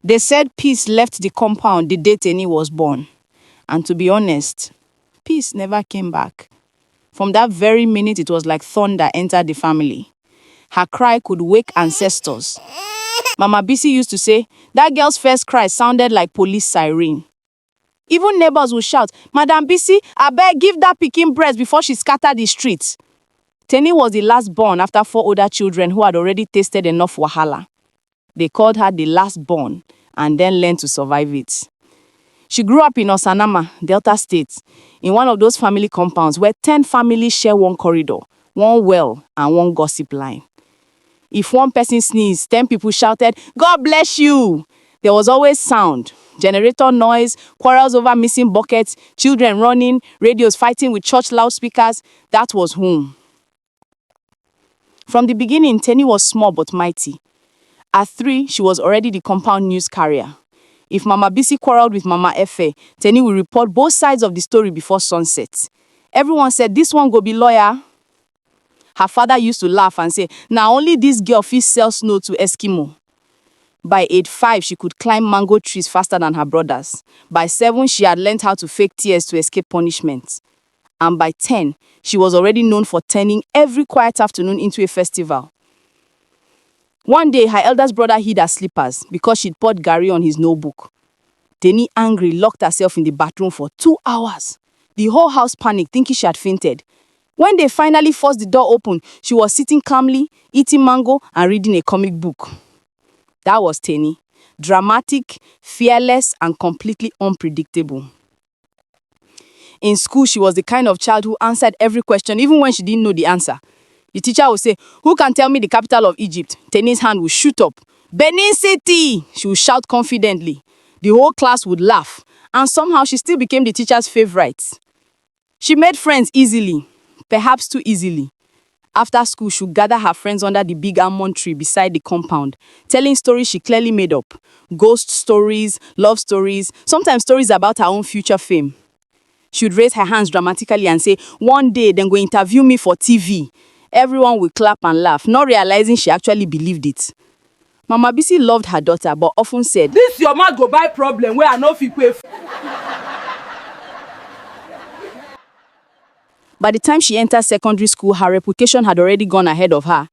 They said Peace left the compound the day Tenny was born. And to be honest, Peace never came back. From that very minute, it was like thunder entered the family. Her cry could wake ancestors. Mama Bisi used to say, that girl's first cry sounded like police siren. Even neighbors would shout, Madam Bisi, abeg give that pikin breast before she scattered the streets. Tenny was the last born after 4 older children who had already tasted enough wahala. They called her the last born and then learned to survive it. She grew up in Osanama, Delta State, in one of those family compounds where 10 families share one corridor, one well, and one gossip line. If one person sneezed, 10 people shouted, God bless you! There was always sound, generator noise, quarrels over missing buckets, children running, radios fighting with church loudspeakers. That was home. From the beginning, Tenny was small but mighty. At 3, she was already the compound news carrier. If Mama Bisi quarreled with Mama Efe, Tenny would report both sides of the story before sunset. Everyone said, this one go be lawyer. Her father used to laugh and say, now only this girl fit sell snow to Eskimo. By age 5, she could climb mango trees faster than her brothers. By 7, she had learned how to fake tears to escape punishment. And by 10, she was already known for turning every quiet afternoon into a festival. One day, her eldest brother hid her slippers because she'd poured garri on his notebook. Tenny, angry, locked herself in the bathroom for 2 hours. The whole house panicked, thinking she had fainted. When they finally forced the door open, she was sitting calmly, eating mango and reading a comic book. That was Tenny. Dramatic, fearless, and completely unpredictable. In school, she was the kind of child who answered every question, even when she didn't know the answer. The teacher would say, who can tell me the capital of Egypt? Tenny's hand would shoot up. Benin City! She would shout confidently. The whole class would laugh. And somehow she still became the teacher's favorite. She made friends easily, perhaps too easily. After school, she would gather her friends under the big almond tree beside the compound, telling stories she clearly made up. Ghost stories, love stories, sometimes stories about her own future fame. She would raise her hands dramatically and say, one day, they're going to interview me for TV. Everyone would clap and laugh, not realizing she actually believed it. Mama Bisi loved her daughter, but often said, this your man go buy problem where I no fit pay. By the time she entered secondary school, her reputation had already gone ahead of her.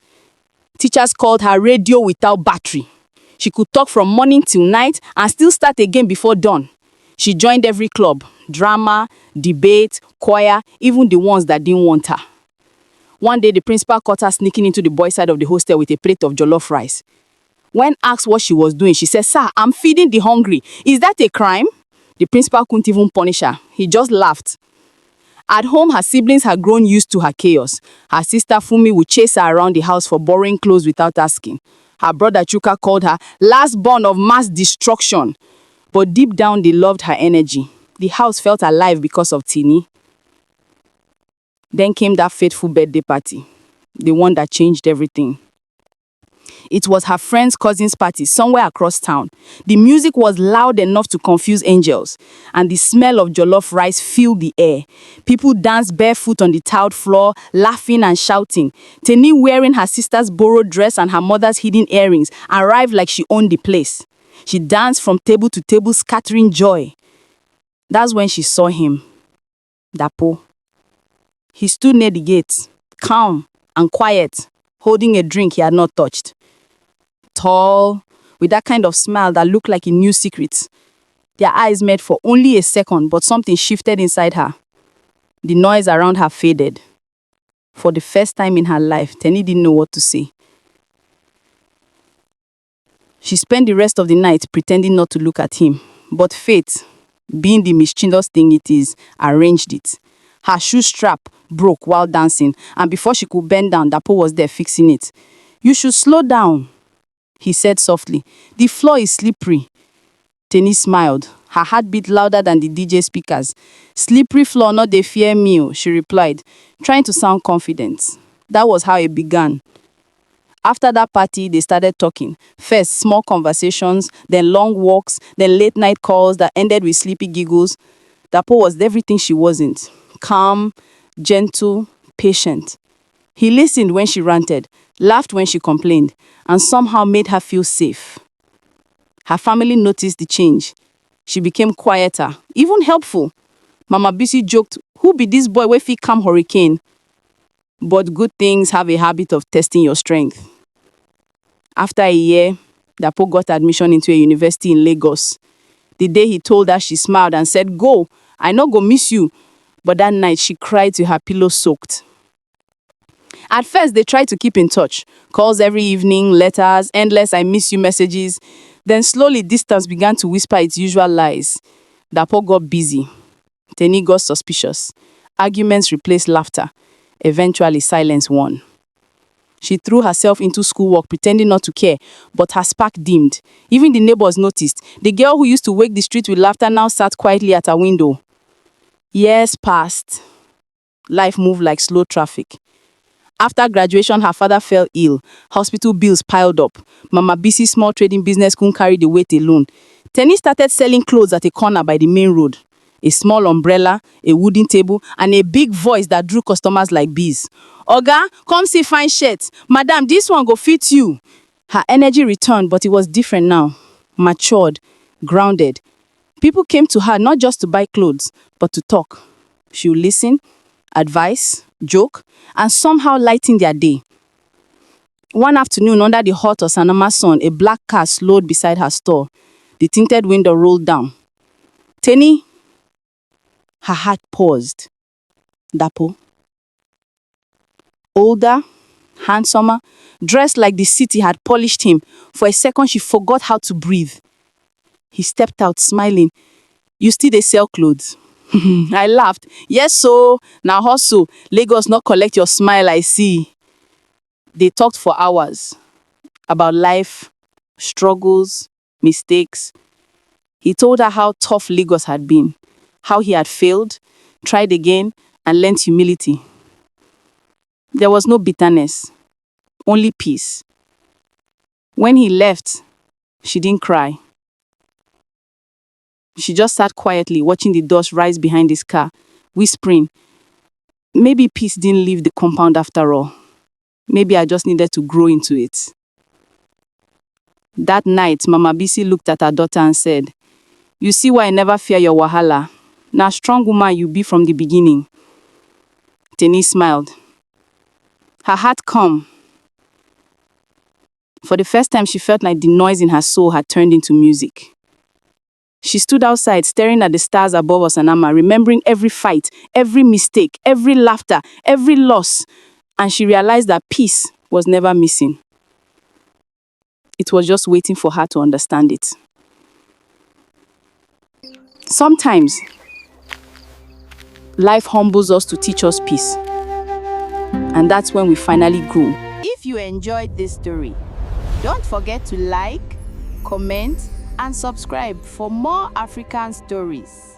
Teachers called her radio without battery. She could talk from morning till night and still start again before dawn. She joined every club, drama, debate, choir, even the ones that didn't want her. One day, the principal caught her sneaking into the boys' side of the hostel with a plate of jollof rice. When asked what she was doing, she said, sir, I'm feeding the hungry. Is that a crime? The principal couldn't even punish her. He just laughed. At home, her siblings had grown used to her chaos. Her sister Fumi would chase her around the house for borrowing clothes without asking. Her brother Chuka called her last born of mass destruction. But deep down, they loved her energy. The house felt alive because of Tini. Then came that fateful birthday party, the one that changed everything. It was her friend's cousin's party somewhere across town. The music was loud enough to confuse angels, and the smell of jollof rice filled the air. People danced barefoot on the tiled floor, laughing and shouting. Tini, wearing her sister's borrowed dress and her mother's hidden earrings, arrived like she owned the place. She danced from table to table, scattering joy. That's when she saw him, Dapo. He stood near the gate, calm and quiet, holding a drink he had not touched. Tall, with that kind of smile that looked like a new secret. Their eyes met for only a second, but something shifted inside her. The noise around her faded. For the first time in her life, Tenny didn't know what to say. She spent the rest of the night pretending not to look at him, but fate, being the mischievous thing it is, arranged it. Her shoe strap broke while dancing, and before she could bend down, Dapo was there fixing it. You should slow down, he said softly. The floor is slippery. Tenny smiled. Her heart beat louder than the DJ speakers. Slippery floor, not they fear me, she replied, trying to sound confident. That was how it began. After that party, they started talking. First, small conversations, then long walks, then late night calls that ended with sleepy giggles. Dapo was everything she wasn't. Calm, gentle, patient. He listened when she ranted, laughed when she complained, and somehow made her feel safe. Her family noticed the change. She became quieter, even helpful. Mama Bisi joked, "Who be this boy wey fit calm hurricane?" But good things have a habit of testing your strength. After a year, Dapo got admission into a university in Lagos. The day he told her, she smiled and said, "Go, I no go miss you." But that night, she cried till her pillow soaked. At first, they tried to keep in touch. Calls every evening, letters, endless "I miss you" messages. Then slowly, distance began to whisper its usual lies. Dapo got busy. Teni got suspicious. Arguments replaced laughter. Eventually, silence won. She threw herself into schoolwork, pretending not to care, but her spark dimmed. Even the neighbors noticed. The girl who used to wake the street with laughter now sat quietly at her window. Years passed. Life moved like slow traffic. After graduation, her father fell ill. Hospital bills piled up. Mama Bisi's small trading business couldn't carry the weight alone. Tenny started selling clothes at a corner by the main road. A small umbrella, a wooden table, and a big voice that drew customers like bees. "Oga, come see fine shirt. Madam, this one go fit you." Her energy returned, but it was different now. Matured, grounded. People came to her not just to buy clothes, but to talk. She would listen, advise, joke, and somehow lighten their day. One afternoon, under the hot Osanoma sun, a black car slowed beside her store. The tinted window rolled down. "Tenny." Her heart paused. Dapo. Older, handsomer, dressed like the city had polished him. For a second, she forgot how to breathe. He stepped out, smiling. "You still dey sell clothes?" I laughed. "Yes, so now hustle. Lagos not collect your smile, I see." They talked for hours about life, struggles, mistakes. He told her how tough Lagos had been, how he had failed, tried again, and learned humility. There was no bitterness, only peace. When he left, she didn't cry. She just sat quietly, watching the dust rise behind his car, whispering, "Maybe peace didn't leave the compound after all. Maybe I just needed to grow into it." That night, Mama Bisi looked at her daughter and said, "You see why I never fear your wahala? Now strong woman you be from the beginning." Teni smiled. Her heart calm. For the first time, she felt like the noise in her soul had turned into music. She stood outside, staring at the stars above Osanama, remembering every fight, every mistake, every laughter, every loss. And she realized that peace was never missing. It was just waiting for her to understand it. Sometimes, life humbles us to teach us peace. And that's when we finally grow. If you enjoyed this story, don't forget to like, comment, and subscribe for more African stories.